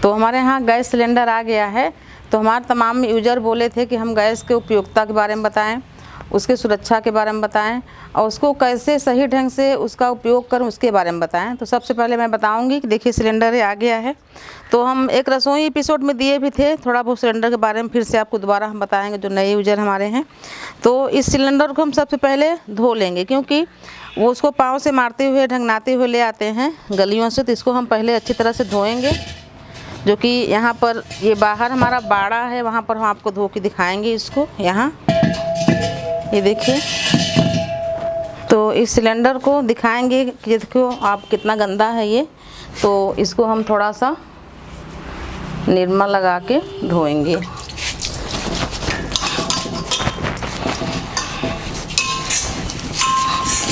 तो हमारे यहाँ गैस सिलेंडर आ गया है। तो हमारे तमाम यूज़र बोले थे कि हम गैस के उपयोगिता के बारे में बताएं, उसके सुरक्षा के बारे में बताएं और उसको कैसे सही ढंग से उसका उपयोग करूं उसके बारे में बताएं। तो सबसे पहले मैं बताऊंगी कि देखिए सिलेंडर आ गया है। तो हम एक रसोई एपिसोड में दिए भी थे थोड़ा बहुत सिलेंडर के बारे में, फिर से आपको दोबारा हम बताएंगे जो नए यूज़र हमारे हैं। तो इस सिलेंडर को हम सबसे पहले धो लेंगे, क्योंकि वो उसको पाँव से मारते हुए ढंगनाते हुए ले आते हैं गलियों से। तो इसको हम पहले अच्छी तरह से धोएंगे, जो कि यहाँ पर ये बाहर हमारा बाड़ा है, वहाँ पर हम आपको धो के दिखाएंगे इसको। यहाँ ये देखिए, तो इस सिलेंडर को दिखाएंगे कि देखो आप कितना गंदा है ये। तो इसको हम थोड़ा सा निरमा लगा के धोएंगे।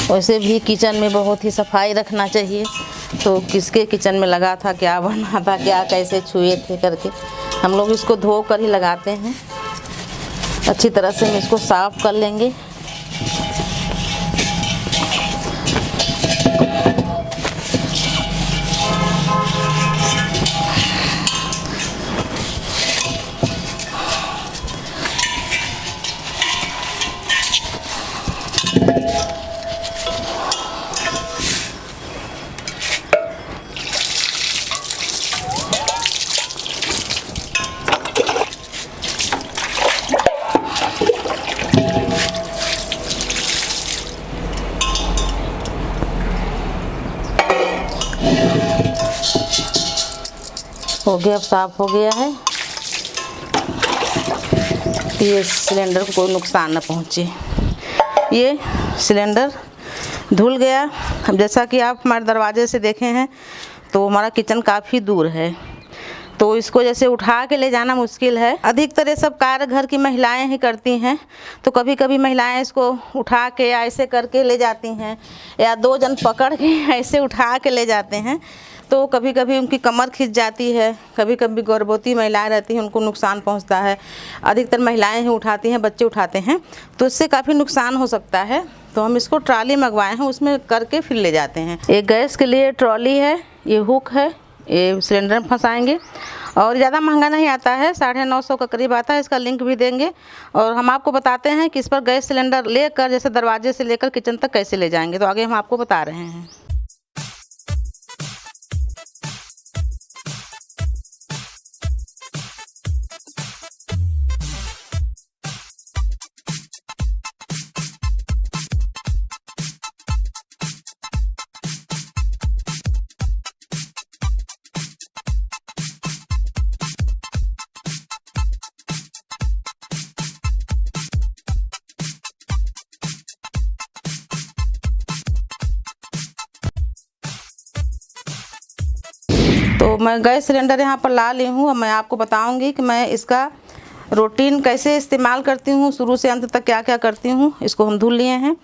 वैसे भी किचन में बहुत ही सफाई रखना चाहिए। तो किसके किचन में लगा था, क्या बना था, क्या कैसे छुए थे करके, हम लोग इसको धो कर ही लगाते हैं। अच्छी तरह से हम इसको साफ़ कर लेंगे। हो गया, अब साफ़ हो गया है। ये सिलेंडर को कोई नुकसान न पहुँचे। ये सिलेंडर धुल गया। अब जैसा कि आप हमारे दरवाजे से देखे हैं तो हमारा किचन काफ़ी दूर है, तो इसको जैसे उठा के ले जाना मुश्किल है। अधिकतर ये सब कार्य घर की महिलाएं ही करती हैं। तो कभी कभी महिलाएं इसको उठा के ऐसे करके ले जाती हैं, या दो जन पकड़ के ऐसे उठा के ले जाते हैं। तो कभी कभी उनकी कमर खिंच जाती है, कभी कभी गर्भवती महिलाएं रहती हैं, उनको नुकसान पहुंचता है। अधिकतर महिलाएं ही उठाती हैं, बच्चे उठाते हैं, तो इससे काफ़ी नुकसान हो सकता है। तो हम इसको ट्रॉली मंगवाए हैं, उसमें करके फिर ले जाते हैं। एक गैस के लिए ट्रॉली है, ये हुक है, ये सिलेंडर में फंसाएंगे। और ज़्यादा महंगा नहीं आता है, 950 के करीब आता है। इसका लिंक भी देंगे। और हम आपको बताते हैं कि इस पर गैस सिलेंडर लेकर जैसे दरवाजे से लेकर किचन तक कैसे ले जाएंगे, तो आगे हम आपको बता रहे हैं। तो मैं गैस सिलेंडर यहाँ पर ला ली हूँ। अब मैं आपको बताऊँगी कि मैं इसका रूटीन कैसे इस्तेमाल करती हूँ, शुरू से अंत तक क्या क्या करती हूँ। इसको हम धुल लिए हैं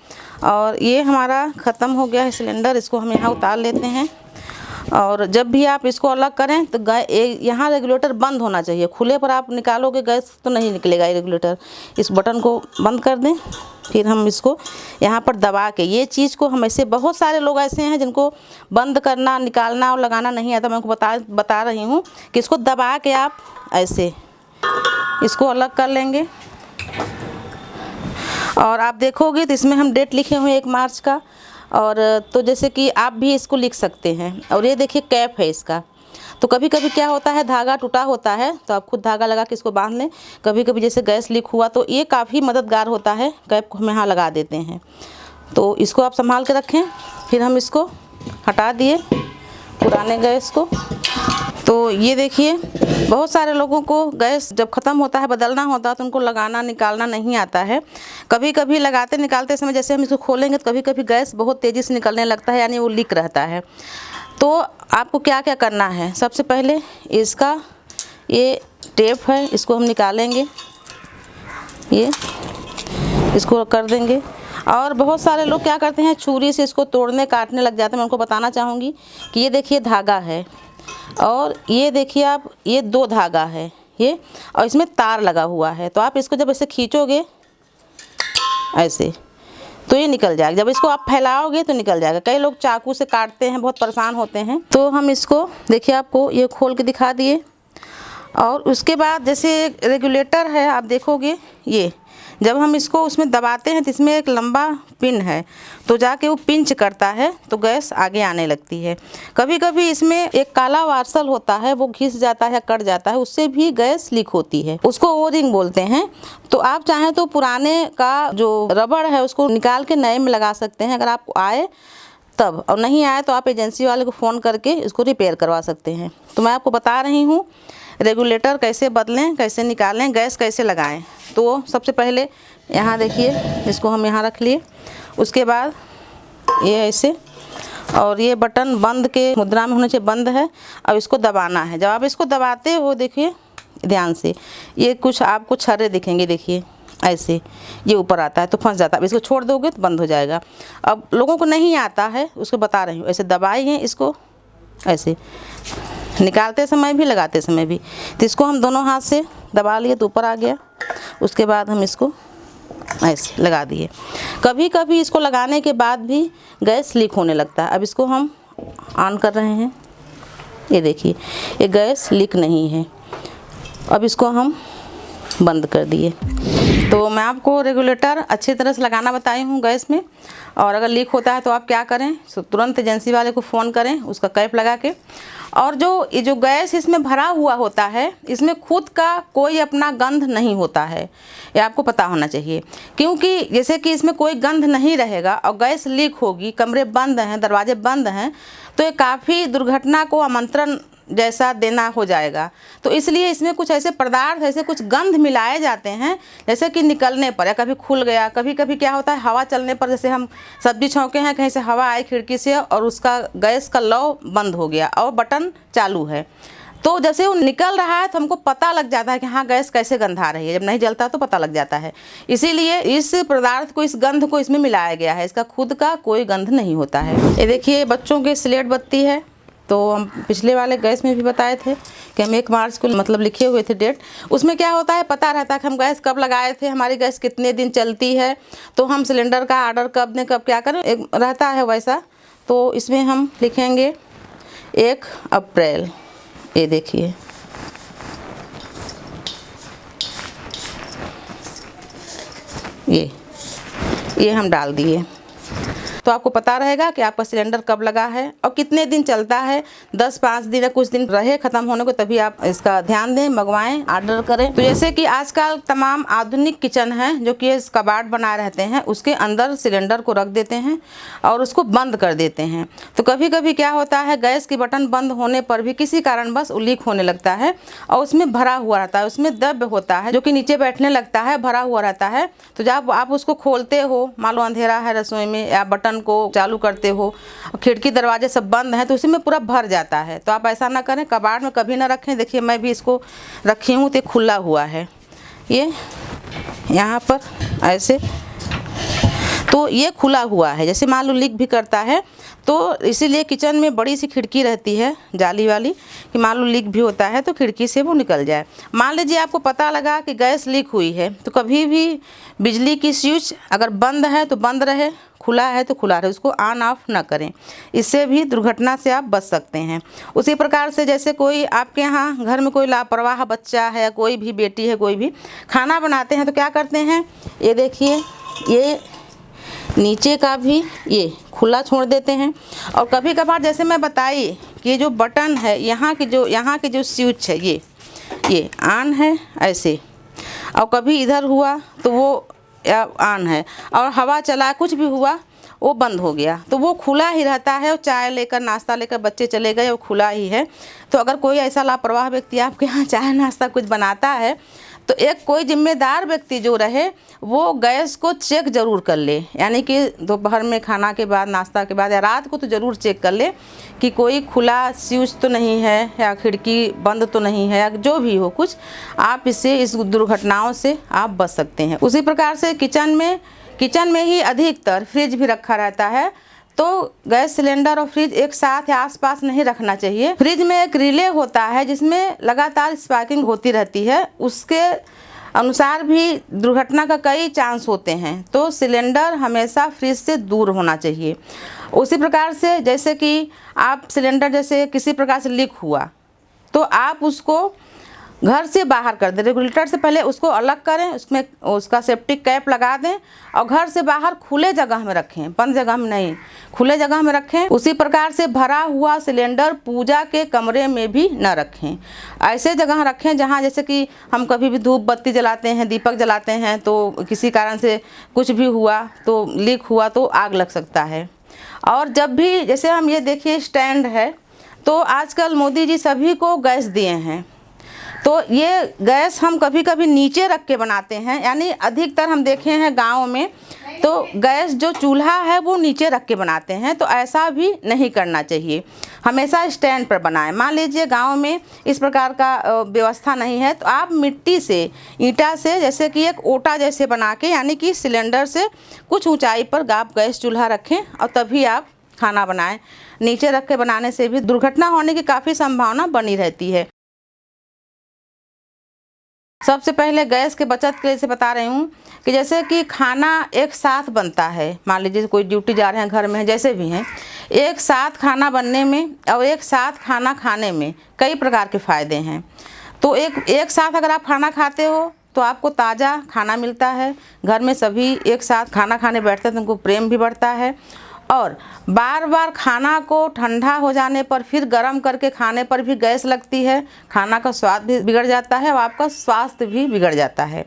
और ये हमारा ख़त्म हो गया है सिलेंडर। इसको हम यहाँ उतार लेते हैं। और जब भी आप इसको अलग करें तो यहाँ रेगुलेटर बंद होना चाहिए। खुले पर आप निकालोगे गैस तो नहीं निकलेगा ये रेगुलेटर। इस बटन को बंद कर दें, फिर हम इसको यहाँ पर दबा के, ये चीज़ को हम ऐसे, बहुत सारे लोग ऐसे हैं जिनको बंद करना, निकालना और लगाना नहीं आता। मैं आपको बता रही हूँ कि इसको दबा के आप ऐसे इसको अलग कर लेंगे। और आप देखोगे तो इसमें हम डेट लिखे हुए 1 मार्च का। और तो जैसे कि आप भी इसको लिख सकते हैं। और ये देखिए कैप है इसका। तो कभी कभी क्या होता है, धागा टूटा होता है, तो आप खुद धागा लगा के इसको बांध लें। कभी कभी जैसे गैस लीक हुआ तो ये काफ़ी मददगार होता है। कैप को हम यहाँ लगा देते हैं। तो इसको आप संभाल के रखें। फिर हम इसको हटा दिए पुराने गैस को। तो ये देखिए, बहुत सारे लोगों को गैस जब ख़त्म होता है, बदलना होता है, तो उनको लगाना निकालना नहीं आता है। कभी कभी लगाते निकालते समय जैसे हम इसको खोलेंगे तो कभी कभी गैस बहुत तेज़ी से निकलने लगता है, यानी वो लीक रहता है। तो आपको क्या क्या करना है, सबसे पहले इसका ये टेप है, इसको हम निकालेंगे, ये इसको कर देंगे। और बहुत सारे लोग क्या करते हैं, छुरी से इसको तोड़ने काटने लग जाते हैं। मैं उनको बताना चाहूँगी कि ये देखिए धागा है, और ये देखिए आप, ये 2 धागा है ये, और इसमें तार लगा हुआ है। तो आप इसको जब ऐसे खींचोगे ऐसे तो ये निकल जाएगा। जब इसको आप फैलाओगे तो निकल जाएगा। कई लोग चाकू से काटते हैं, बहुत परेशान होते हैं। तो हम इसको देखिए, आपको ये खोल के दिखा दिए, और उसके बाद जैसे रेगुलेटर है, आप देखोगे ये जब हम इसको उसमें दबाते हैं तो इसमें एक लंबा पिन है, तो जाके वो पिंच करता है तो गैस आगे आने लगती है। कभी कभी इसमें एक काला वार्सल होता है, वो घिस जाता है, कट जाता है, उससे भी गैस लीक होती है, उसको ओ रिंग बोलते हैं। तो आप चाहें तो पुराने का जो रबड़ है उसको निकाल के नए में लगा सकते हैं, अगर आपको आए तब, और नहीं आए तो आप एजेंसी वाले को फ़ोन करके इसको रिपेयर करवा सकते हैं। तो मैं आपको बता रही हूँ रेगुलेटर कैसे बदलें, कैसे निकालें, गैस कैसे लगाएं। तो सबसे पहले यहाँ देखिए, इसको हम यहाँ रख लिए, उसके बाद ये ऐसे, और ये बटन बंद के मुद्रा में होना चाहिए, बंद है। अब इसको दबाना है। जब आप इसको दबाते हो, देखिए ध्यान से, ये कुछ आपको छर्रे दिखेंगे, देखिए ऐसे ये ऊपर आता है तो फंस जाता है। अब इसको छोड़ दोगे तो बंद हो जाएगा। अब लोगों को नहीं आता है, उसको बता रही हूँ, ऐसे दबाइए इसको, ऐसे निकालते समय भी लगाते समय भी। तो इसको हम दोनों हाथ से दबा लिए तो ऊपर आ गया। उसके बाद हम इसको ऐसे लगा दिए। कभी कभी इसको लगाने के बाद भी गैस लीक होने लगता है। अब इसको हम ऑन कर रहे हैं, ये देखिए ये गैस लीक नहीं है। अब इसको हम बंद कर दिए। तो मैं आपको रेगुलेटर अच्छी तरह से लगाना बताई हूँ गैस में। और अगर लीक होता है तो आप क्या करें, तो तुरंत एजेंसी वाले को फ़ोन करें उसका कैप लगा के। और ये जो गैस इसमें भरा हुआ होता है, इसमें खुद का कोई अपना गंध नहीं होता है, ये आपको पता होना चाहिए। क्योंकि जैसे कि इसमें कोई गंध नहीं रहेगा और गैस लीक होगी, कमरे बंद हैं, दरवाजे बंद हैं, तो ये काफ़ी दुर्घटना को आमंत्रण जैसा देना हो जाएगा। तो इसलिए इसमें कुछ ऐसे पदार्थ, ऐसे कुछ गंध मिलाए जाते हैं, जैसे कि निकलने पर या कभी खुल गया, कभी कभी क्या होता है हवा चलने पर, जैसे हम सब्जी छौंके हैं, कहीं से हवा आई खिड़की से और उसका गैस का लौ बंद हो गया और बटन चालू है, तो जैसे वो निकल रहा है तो हमको पता लग जाता है कि हाँ गैस कैसे गंधा रही है। जब नहीं जलता तो पता लग जाता है। इसीलिए इस पदार्थ को, इस गंध को इसमें मिलाया गया है। इसका खुद का कोई गंध नहीं होता है। ये देखिए बच्चों की स्लेट बत्ती है। तो हम पिछले वाले गैस में भी बताए थे कि हम 1 मार्च को मतलब लिखे हुए थे डेट। उसमें क्या होता है, पता रहता है कि हम गैस कब लगाए थे, हमारी गैस कितने दिन चलती है, तो हम सिलेंडर का ऑर्डर कब दें, कब क्या करें, एक रहता है वैसा। तो इसमें हम लिखेंगे 1 अप्रैल। ये देखिए ये हम डाल दिए, तो आपको पता रहेगा कि आपका सिलेंडर कब लगा है और कितने दिन चलता है। 10-5 दिन या कुछ दिन रहे ख़त्म होने को, तभी आप इसका ध्यान दें, मंगवाएं, ऑर्डर करें। तो जैसे कि आजकल तमाम आधुनिक किचन हैं जो कि इस कबाड़ बनाए रहते हैं, उसके अंदर सिलेंडर को रख देते हैं और उसको बंद कर देते हैं। तो कभी कभी क्या होता है, गैस की बटन बंद होने पर भी किसी कारणवश लीक होने लगता है और उसमें भरा हुआ रहता है, उसमें द्रव्य होता है जो कि नीचे बैठने लगता है, भरा हुआ रहता है। तो जब आप उसको खोलते हो, मान लो अंधेरा है रसोई में, या बटन को चालू करते हो, खिड़की दरवाजे सब बंद हैं, तो उसी में पूरा भर जाता है। तो आप ऐसा ना करें, कबाड़ में कभी ना रखें। देखिए मैं भी इसको रखी हूँ तो खुला हुआ है, ये यहाँ पर ऐसे, तो ये खुला हुआ है। जैसे मान लो लीक भी करता है, तो इसीलिए किचन में बड़ी सी खिड़की रहती है जाली वाली, कि मान लो लीक भी होता है तो खिड़की से वो निकल जाए। मान लीजिए आपको पता लगा कि गैस लीक हुई है, तो कभी भी बिजली की स्विच अगर बंद है तो बंद रहे, खुला है तो खुला रहे, उसको ऑन ऑफ ना करें। इससे भी दुर्घटना से आप बच सकते हैं। उसी प्रकार से जैसे कोई आपके यहाँ घर में कोई लापरवाह बच्चा है या कोई भी बेटी है, कोई भी खाना बनाते हैं तो क्या करते हैं, ये देखिए ये नीचे का भी ये खुला छोड़ देते हैं। और कभी कभार जैसे मैं बताई कि ये जो बटन है, यहाँ की जो स्विच है, ये ऑन है ऐसे, और कभी इधर हुआ तो वो ऑन है, और हवा चला कुछ भी हुआ वो बंद हो गया, तो वो खुला ही रहता है। और चाय लेकर, नाश्ता लेकर बच्चे चले गए, वो खुला ही है। तो अगर कोई ऐसा लापरवाह व्यक्ति आपके यहाँ चाय नाश्ता कुछ बनाता है, तो एक कोई जिम्मेदार व्यक्ति जो रहे वो गैस को चेक ज़रूर कर ले, यानी कि दोपहर में खाना के बाद, नाश्ता के बाद या रात को तो ज़रूर चेक कर ले कि कोई खुला स्विच तो नहीं है या खिड़की बंद तो नहीं है, या जो भी हो कुछ, आप इससे, इस दुर्घटनाओं से आप बच सकते हैं। उसी प्रकार से किचन में ही अधिकतर फ्रिज भी रखा रहता है, तो गैस सिलेंडर और फ्रिज एक साथ या आसपास नहीं रखना चाहिए। फ्रिज में एक रिले होता है जिसमें लगातार स्पार्किंग होती रहती है, उसके अनुसार भी दुर्घटना का कई चांस होते हैं। तो सिलेंडर हमेशा फ्रिज से दूर होना चाहिए। उसी प्रकार से जैसे कि आप सिलेंडर जैसे किसी प्रकार से लीक हुआ, तो आप उसको घर से बाहर कर दें। रेगुलेटर से पहले उसको अलग करें, उसमें उसका सेप्टिक कैप लगा दें और घर से बाहर खुले जगह में रखें, बंद जगह में नहीं, खुले जगह में रखें। उसी प्रकार से भरा हुआ सिलेंडर पूजा के कमरे में भी न रखें। ऐसे जगह रखें जहाँ जैसे कि हम कभी भी धूप बत्ती जलाते हैं, दीपक जलाते हैं, तो किसी कारण से कुछ भी हुआ तो लीक हुआ तो आग लग सकता है। और जब भी जैसे हम ये देखिए स्टैंड है, तो आजकल मोदी जी सभी को गैस दिए हैं, तो ये गैस हम कभी कभी नीचे रख के बनाते हैं, यानी अधिकतर हम देखे हैं गाँव में तो गैस जो चूल्हा है वो नीचे रख के बनाते हैं, तो ऐसा भी नहीं करना चाहिए, हमेशा स्टैंड पर बनाएं। मान लीजिए गांव में इस प्रकार का व्यवस्था नहीं है, तो आप मिट्टी से, ईंटा से, जैसे कि एक ओटा जैसे बना के, यानी कि सिलेंडर से कुछ ऊंचाई पर आप गैस चूल्हा रखें और तभी आप खाना बनाएं। नीचे रख के बनाने से भी दुर्घटना होने की काफ़ी संभावना बनी रहती है। सबसे पहले गैस के बचत के लिए से बता रही हूँ कि जैसे कि खाना एक साथ बनता है, मान लीजिए कोई ड्यूटी जा रहे हैं, घर में हैं, जैसे भी हैं, एक साथ खाना बनने में और एक साथ खाना खाने में कई प्रकार के फ़ायदे हैं। तो एक साथ अगर आप खाना खाते हो तो आपको ताज़ा खाना मिलता है, घर में सभी एक साथ खाना खाने बैठते हैं तो उनको प्रेम भी बढ़ता है, और बार बार खाना को ठंडा हो जाने पर फिर गर्म करके खाने पर भी गैस लगती है, खाना का स्वाद भी बिगड़ जाता है और आपका स्वास्थ्य भी बिगड़ जाता है।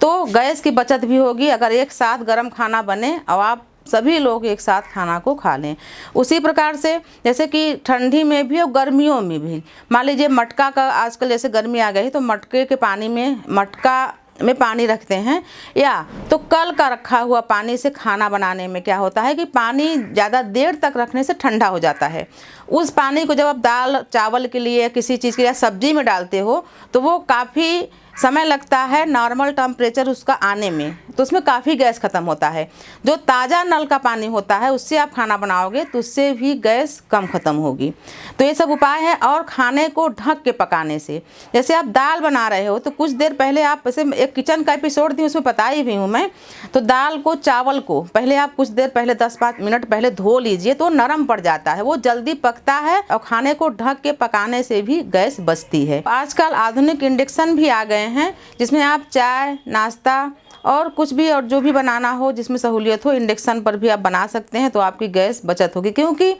तो गैस की बचत भी होगी अगर एक साथ गर्म खाना बने और आप सभी लोग एक साथ खाना को खा लें। उसी प्रकार से जैसे कि ठंडी में भी और गर्मियों में भी, मान लीजिए मटका का, आजकल जैसे गर्मी आ गई तो मटके के पानी में, मटका में पानी रखते हैं, या तो कल का रखा हुआ पानी से खाना बनाने में क्या होता है कि पानी ज़्यादा देर तक रखने से ठंडा हो जाता है। उस पानी को जब आप दाल चावल के लिए, किसी चीज़ के लिए, सब्जी में डालते हो तो वो काफ़ी समय लगता है नॉर्मल टेम्परेचर उसका आने में, तो उसमें काफ़ी गैस ख़त्म होता है। जो ताज़ा नल का पानी होता है उससे आप खाना बनाओगे तो उससे भी गैस कम ख़त्म होगी। तो ये सब उपाय है। और खाने को ढक के पकाने से, जैसे आप दाल बना रहे हो तो कुछ देर पहले आप, जैसे एक किचन का एपिसोड थी उसमें बताई भी हूँ मैं, तो दाल को, चावल को पहले आप कुछ देर पहले 10-5 मिनट पहले धो लीजिए तो नरम पड़ जाता है, वो जल्दी पकता है और खाने को ढक के पकाने से भी गैस बचती है। आजकल आधुनिक इंडक्शन भी आ गए हैं जिसमें आप चाय, नाश्ता और कुछ भी और जो भी बनाना हो जिसमें सहूलियत हो, इंडक्शन पर भी आप बना सकते हैं, तो आपकी गैस बचत होगी। क्योंकि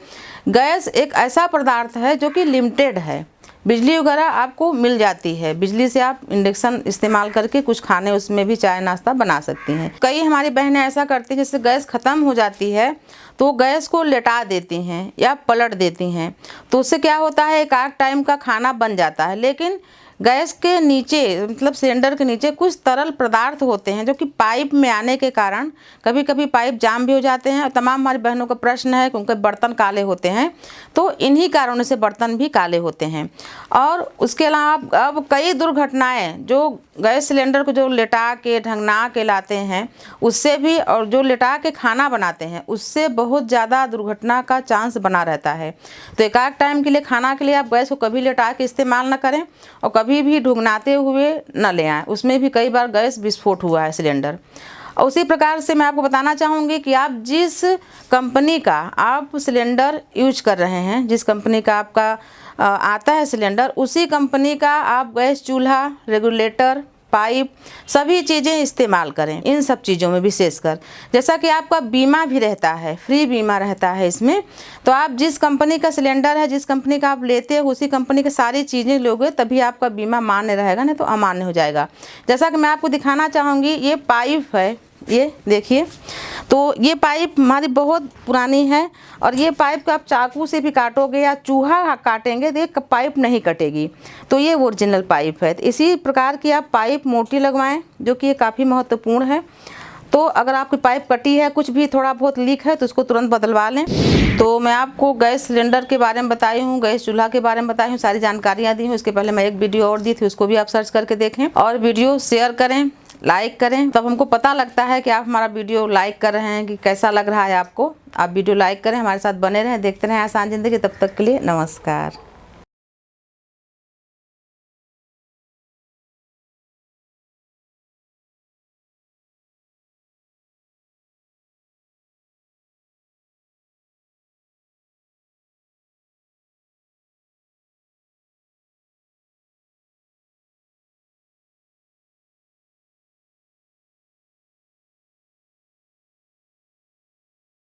गैस एक ऐसा पदार्थ है जो कि लिमिटेड है, बिजली वगैरह आपको मिल जाती है, बिजली से आप इंडक्शन इस्तेमाल करके कुछ खाने उसमें भी चाय नाश्ता बना सकती हैं। कई हमारी बहनें ऐसा करती हैं, जैसे गैस ख़त्म हो जाती है तो गैस को लेटा देती हैं या पलट देती हैं, तो उससे क्या होता है, एक आध टाइम का खाना बन जाता है, लेकिन गैस के नीचे, मतलब सिलेंडर के नीचे कुछ तरल पदार्थ होते हैं जो कि पाइप में आने के कारण कभी कभी पाइप जाम भी हो जाते हैं। तमाम हमारी बहनों का प्रश्न है कि उनके बर्तन काले होते हैं, तो इन्हीं कारणों से बर्तन भी काले होते हैं। और उसके अलावा अब कई दुर्घटनाएं जो गैस सिलेंडर को जो लेटा के ढंगना के लाते हैं उससे भी, और जो लेटा के खाना बनाते हैं उससे बहुत ज़्यादा दुर्घटना का चांस बना रहता है। तो एक आध टाइम के लिए खाना के लिए आप गैस को कभी लेटा के इस्तेमाल न करें और कभी भी ढुकनाते हुए न ले आएँ, उसमें भी कई बार गैस विस्फोट हुआ है सिलेंडर। और उसी प्रकार से मैं आपको बताना चाहूँगी कि आप जिस कंपनी का आप सिलेंडर यूज कर रहे हैं, जिस कंपनी का आपका आता है सिलेंडर, उसी कंपनी का आप गैस चूल्हा, रेगुलेटर, पाइप, सभी चीज़ें इस्तेमाल करें। इन सब चीज़ों में विशेषकर जैसा कि आपका बीमा भी रहता है, फ्री बीमा रहता है इसमें, तो आप जिस कंपनी का सिलेंडर है, जिस कंपनी का आप लेते हो, उसी कंपनी की सारी चीज़ें लोगे तभी आपका बीमा मान्य रहेगा, नहीं तो अमान्य हो जाएगा। जैसा कि मैं आपको दिखाना चाहूँगी, ये पाइप है, ये देखिए, तो ये पाइप हमारी बहुत पुरानी है और ये पाइप को आप चाकू से भी काटोगे या चूहा काटेंगे तो ये पाइप नहीं कटेगी, तो ये ओरिजिनल पाइप है। तो इसी प्रकार की आप पाइप मोटी लगवाएं, जो कि ये काफ़ी महत्वपूर्ण है। तो अगर आपकी पाइप कटी है, कुछ भी थोड़ा बहुत लीक है, तो उसको तुरंत बदलवा लें। तो मैं आपको गैस सिलेंडर के बारे में बताई हूँ, गैस चूल्हा के बारे में बताई हूँ, सारी जानकारियाँ दी हूँ। इसके पहले मैं एक वीडियो और दी थी, उसको भी आप सर्च करके देखें और वीडियो शेयर करें, लाइक करें, तब हमको पता लगता है कि आप हमारा वीडियो लाइक कर रहे हैं, कि कैसा लग रहा है आपको। आप वीडियो लाइक करें, हमारे साथ बने रहें, देखते रहें आसान ज़िंदगी। तब तक के लिए नमस्कार।